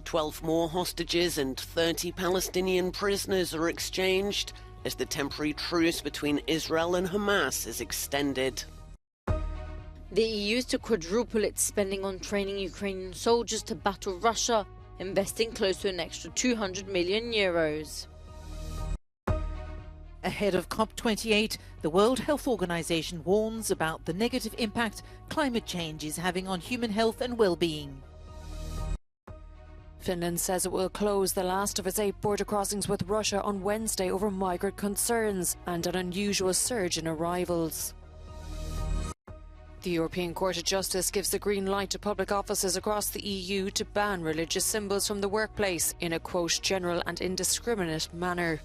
12 more hostages and 30 Palestinian prisoners are exchanged as the temporary truce between Israel and Hamas is extended. The EU is to quadruple its spending on training Ukrainian soldiers to battle Russia, investing close to an extra €200 million. Ahead of COP28, the World Health Organization warns about the negative impact climate change is having on human health and well-being. Finland says it will close the last of its 8 border crossings with Russia on Wednesday over migrant concerns and an unusual surge in arrivals. The European Court of Justice gives the green light to public offices across the EU to ban religious symbols from the workplace in a, quote, general and indiscriminate manner.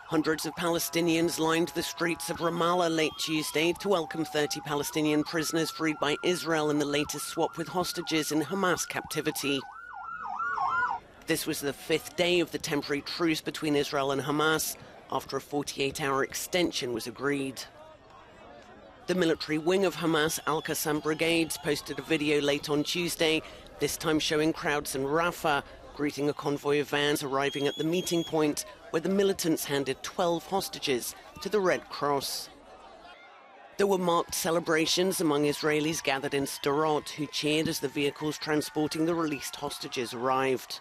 Hundreds of Palestinians lined the streets of Ramallah late Tuesday to welcome 30 Palestinian prisoners freed by Israel in the latest swap with hostages in Hamas captivity. This was the 5th day of the temporary truce between Israel and Hamas, after a 48-hour extension was agreed. The military wing of Hamas Al-Qassam brigades posted a video late on Tuesday, this time showing crowds in Rafah, greeting a convoy of vans arriving at the meeting point where the militants handed 12 hostages to the Red Cross. There were marked celebrations among Israelis gathered in Sderot who cheered as the vehicles transporting the released hostages arrived.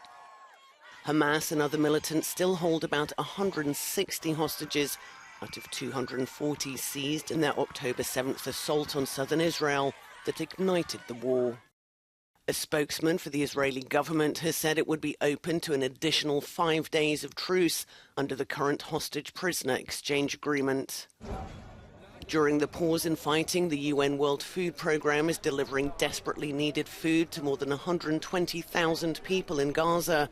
Hamas and other militants still hold about 160 hostages out of 240 seized in their October 7th assault on southern Israel that ignited the war. A spokesman for the Israeli government has said it would be open to an additional 5 days of truce under the current hostage-prisoner exchange agreement. During the pause in fighting, the UN World Food Programme is delivering desperately needed food to more than 120,000 people in Gaza,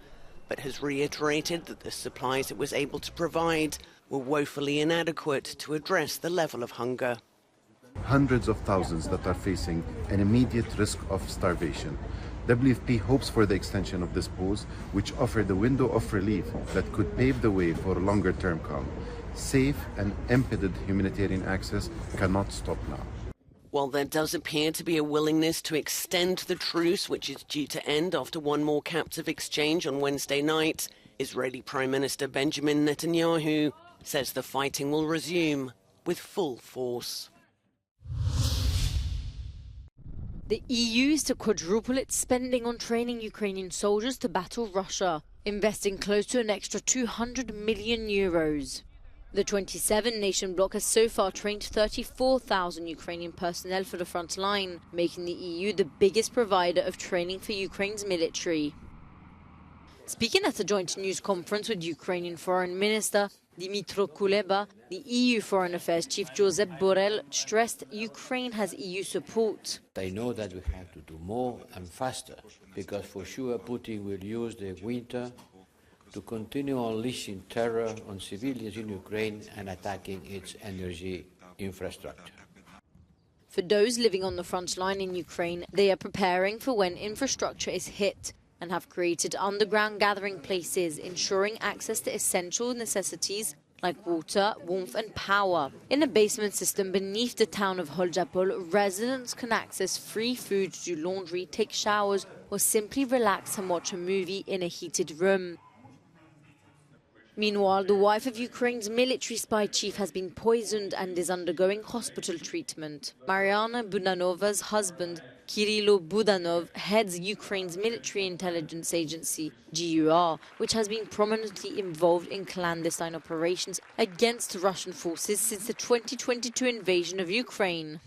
but has reiterated that the supplies it was able to provide were woefully inadequate to address the level of hunger. Hundreds of thousands that are facing an immediate risk of starvation. WFP hopes for the extension of this pause, which offered a window of relief that could pave the way for longer-term calm. Safe and impeded humanitarian access cannot stop now. While there does appear to be a willingness to extend the truce, which is due to end after one more captive exchange on Wednesday night, Israeli Prime Minister Benjamin Netanyahu says the fighting will resume with full force. The EU is to quadruple its spending on training Ukrainian soldiers to battle Russia, investing close to an extra €200 million. The 27-nation bloc has so far trained 34,000 Ukrainian personnel for the front line, making the EU the biggest provider of training for Ukraine's military. Speaking at a joint news conference with Ukrainian Foreign Minister Dmytro Kuleba, the EU Foreign Affairs Chief Josep Borrell stressed Ukraine has EU support. I know that we have to do more and faster, because for sure Putin will use the winter to continue unleashing terror on civilians in Ukraine and attacking its energy infrastructure. For those living on the front line in Ukraine, they are preparing for when infrastructure is hit and have created underground gathering places, ensuring access to essential necessities like water, warmth and power. In a basement system beneath the town of Holjapol, residents can access free food, do laundry, take showers or simply relax and watch a movie in a heated room. Meanwhile, the wife of Ukraine's military spy chief has been poisoned and is undergoing hospital treatment. Mariana Budanova's husband, Kirilo Budanov, heads Ukraine's military intelligence agency, GUR, which has been prominently involved in clandestine operations against Russian forces since the 2022 invasion of Ukraine.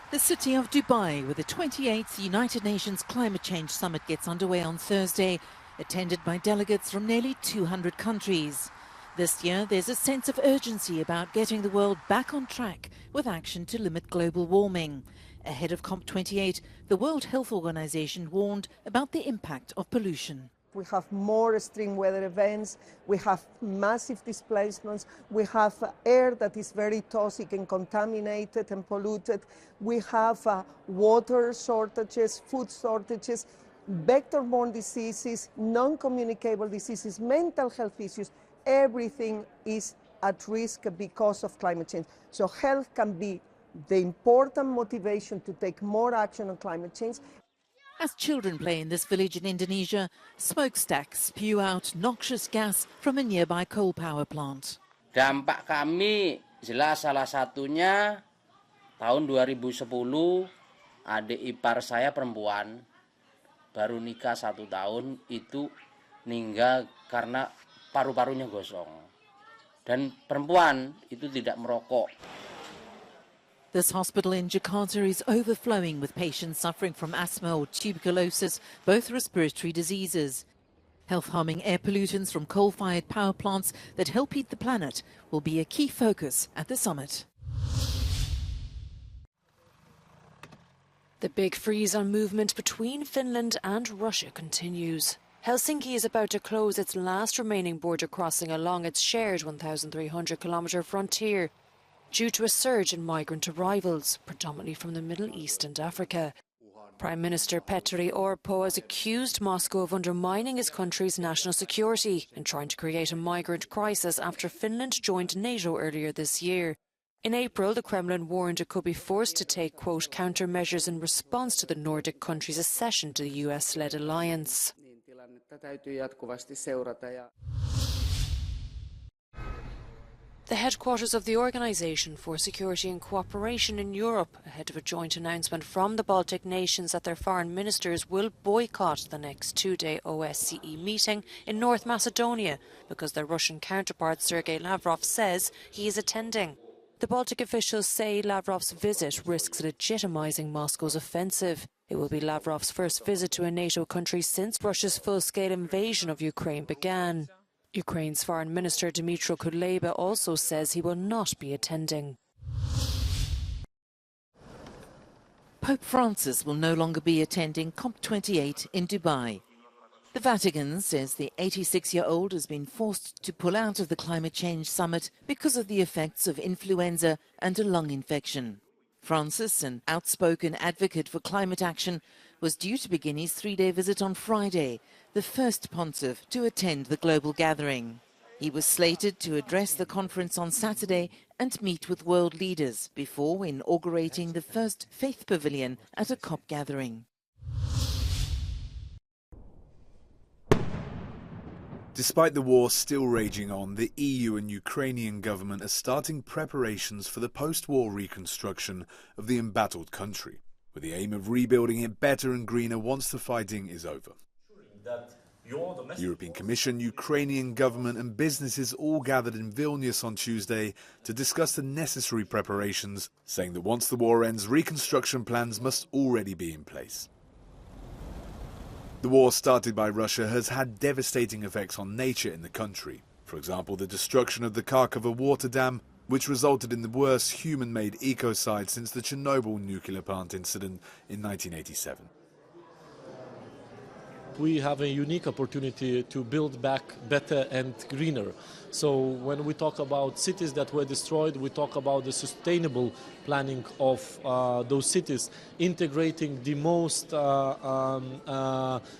The city of Dubai, where the 28th United Nations Climate Change Summit gets underway on Thursday, attended by delegates from nearly 200 countries. This year, there's a sense of urgency about getting the world back on track with action to limit global warming. Ahead of COP28, the World Health Organization warned about the impact of pollution. We have more extreme weather events, we have massive displacements, we have air that is very toxic and contaminated and polluted, we have water shortages, food shortages, vector-borne diseases, non-communicable diseases, mental health issues. Everything is at risk because of climate change. So health can be the important motivation to take more action on climate change. As children play in this village in Indonesia, smokestacks spew out noxious gas from a nearby coal power plant. Dampak kami jelas salah satunya tahun 2010 adik ipar saya perempuan baru nikah 1 tahun itu meninggal karena paru-parunya gosong. Dan perempuan itu tidak merokok. This hospital in Jakarta is overflowing with patients suffering from asthma or tuberculosis, both respiratory diseases. Health-harming air pollutants from coal-fired power plants that help heat the planet will be a key focus at the summit. The big freeze on movement between Finland and Russia continues. Helsinki is about to close its last remaining border crossing along its shared 1,300-kilometre frontier due to a surge in migrant arrivals, predominantly from the Middle East and Africa. Prime Minister Petteri Orpo has accused Moscow of undermining his country's national security and trying to create a migrant crisis after Finland joined NATO earlier this year. In April, the Kremlin warned it could be forced to take, quote, countermeasures in response to the Nordic countries' accession to the US-led alliance. The headquarters of the Organisation for Security and Cooperation in Europe, ahead of a joint announcement from the Baltic nations that their foreign ministers will boycott the next 2-day OSCE meeting in North Macedonia because their Russian counterpart Sergei Lavrov says he is attending. The Baltic officials say Lavrov's visit risks legitimising Moscow's offensive. It will be Lavrov's first visit to a NATO country since Russia's full-scale invasion of Ukraine began. Ukraine's Foreign Minister Dmytro Kuleba also says he will not be attending. Pope Francis will no longer be attending COP28 in Dubai. The Vatican says the 86-year-old has been forced to pull out of the climate change summit because of the effects of influenza and a lung infection. Francis, an outspoken advocate for climate action, was due to begin his 3-day visit on Friday, the first pontiff to attend the global gathering. He was slated to address the conference on Saturday and meet with world leaders before inaugurating the first faith pavilion at a COP gathering. Despite the war still raging on, the EU and Ukrainian government are starting preparations for the post-war reconstruction of the embattled country, with the aim of rebuilding it better and greener once the fighting is over. The European Commission, Ukrainian government and businesses all gathered in Vilnius on Tuesday to discuss the necessary preparations, saying that once the war ends, reconstruction plans must already be in place. The war started by Russia has had devastating effects on nature in the country. For example, the destruction of the Kharkova water dam, which resulted in the worst human-made ecocide since the Chernobyl nuclear plant incident in 1987. We have a unique opportunity to build back better and greener. So when we talk about cities that were destroyed, we talk about the sustainable planning of those cities, integrating the most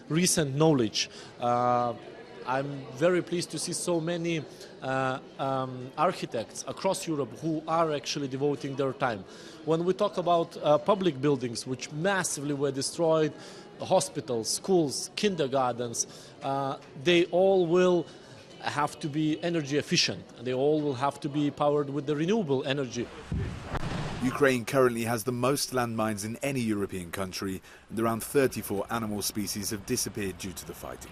recent knowledge. I'm very pleased to see so many architects across Europe who are actually devoting their time. When we talk about public buildings which massively were destroyed, hospitals, schools, kindergartens, they all will have to be energy efficient. They all will have to be powered with the renewable energy. Ukraine currently has the most landmines in any European country, and around 34 animal species have disappeared due to the fighting.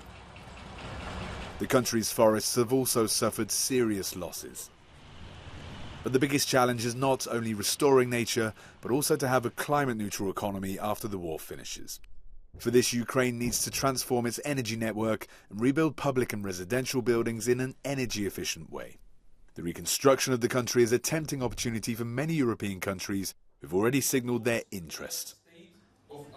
The country's forests have also suffered serious losses. But the biggest challenge is not only restoring nature, but also to have a climate-neutral economy after the war finishes. For this, Ukraine needs to transform its energy network and rebuild public and residential buildings in an energy-efficient way. The reconstruction of the country is a tempting opportunity for many European countries who've already signalled their interest.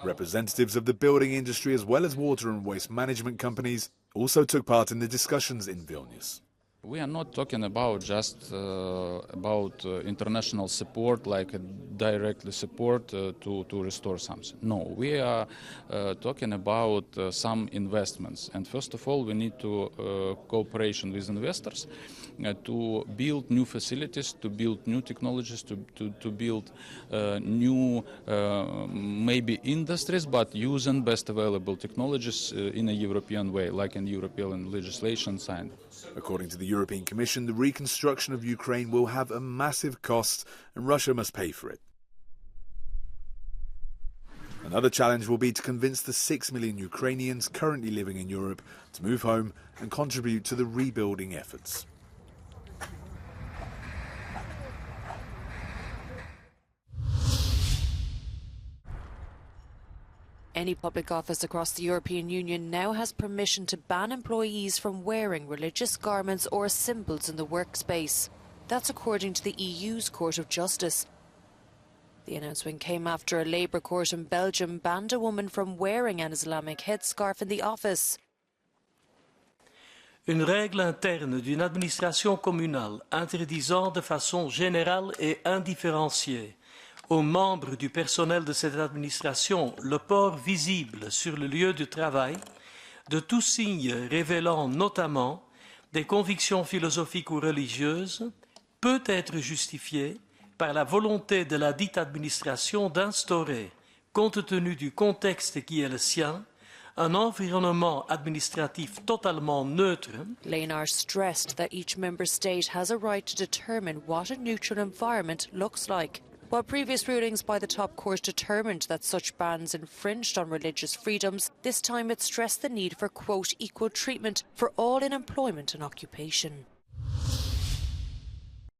Representatives of the building industry as well as water and waste management companies also took part in the discussions in Vilnius. We are not talking about just about international support, like directly support to restore something. No, we are talking about some investments. And first of all, we need to cooperation with investors to build new facilities, to build new technologies, to build new maybe industries, but using best available technologies in a European way, like in European legislation signed. According to the European Commission, the reconstruction of Ukraine will have a massive cost and Russia must pay for it. Another challenge will be to convince the 6 million Ukrainians currently living in Europe to move home and contribute to the rebuilding efforts. Any public office across the European Union now has permission to ban employees from wearing religious garments or symbols in the workspace. That's according to the EU's Court of Justice. The announcement came after a Labour court in Belgium banned a woman from wearing an Islamic headscarf in the office. Une règle interne d'une administration communale interdisant de façon générale et indifférenciée aux membres du personnel de cette administration le port visible sur le lieu de travail de tout signe révélant notamment des convictions philosophiques ou religieuses peut être justifiée par la volonté de la dite administration d'instaurer, compte tenu du contexte qui est le sien, un environnement administratif totalement neutre. Léonard stressed that each member state has a right to determine what a neutral environment looks like. While previous rulings by the top court determined that such bans infringed on religious freedoms, this time it stressed the need for, quote, equal treatment for all in employment and occupation.